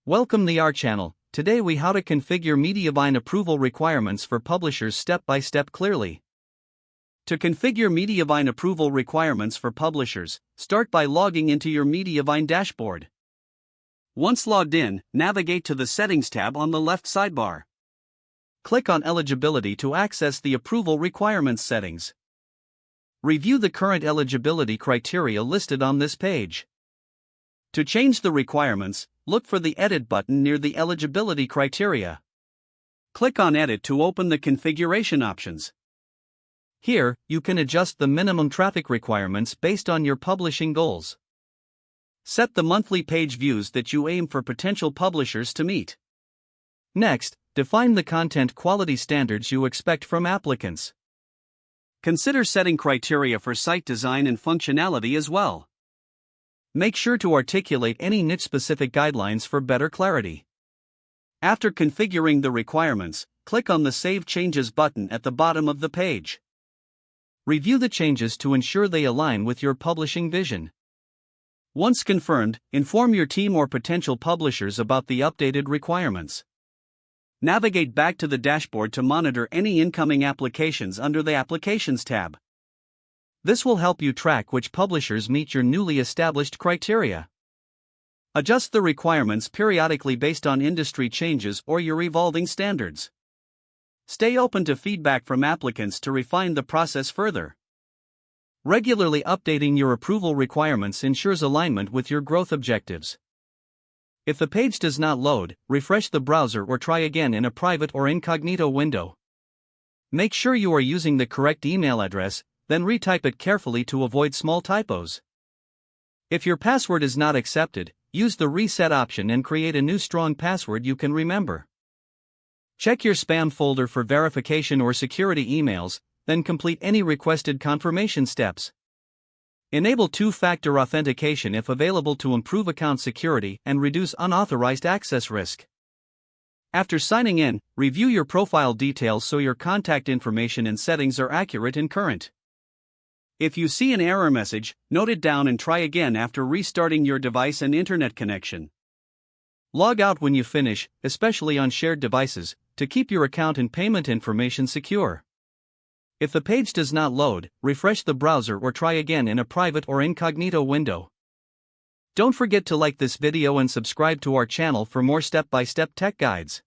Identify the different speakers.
Speaker 1: Welcome to our channel. Today we how to configure Mediavine approval requirements for publishers step by step clearly. To configure Mediavine approval requirements for publishers, start by logging into your Mediavine dashboard. Once logged in, navigate to the Settings tab on the left sidebar. Click on Eligibility to access the approval requirements settings. Review the current eligibility criteria listed on this page. To change the requirements, look for the Edit button near the eligibility criteria. Click on Edit to open the configuration options. Here, you can adjust the minimum traffic requirements based on your publishing goals. Set the monthly page views that you aim for potential publishers to meet. Next, define the content quality standards you expect from applicants. Consider setting criteria for site design and functionality as well. Make sure to articulate any niche-specific guidelines for better clarity. After configuring the requirements, click on the Save Changes button at the bottom of the page. Review the changes to ensure they align with your publishing vision. Once confirmed, inform your team or potential publishers about the updated requirements. Navigate back to the dashboard to monitor any incoming applications under the Applications tab. This will help you track which publishers meet your newly established criteria. Adjust the requirements periodically based on industry changes or your evolving standards. Stay open to feedback from applicants to refine the process further. Regularly updating your approval requirements ensures alignment with your growth objectives. If the page does not load, refresh the browser or try again in a private or incognito window. Make sure you are using the correct email address, then retype it carefully to avoid small typos. If your password is not accepted, use the reset option and create a new strong password you can remember. Check your spam folder for verification or security emails, then complete any requested confirmation steps. Enable two-factor authentication if available to improve account security and reduce unauthorized access risk. After signing in, review your profile details so your contact information and settings are accurate and current. If you see an error message, note it down and try again after restarting your device and internet connection. Log out when you finish, especially on shared devices, to keep your account and payment information secure. If the page does not load, refresh the browser or try again in a private or incognito window. Don't forget to like this video and subscribe to our channel for more step-by-step tech guides.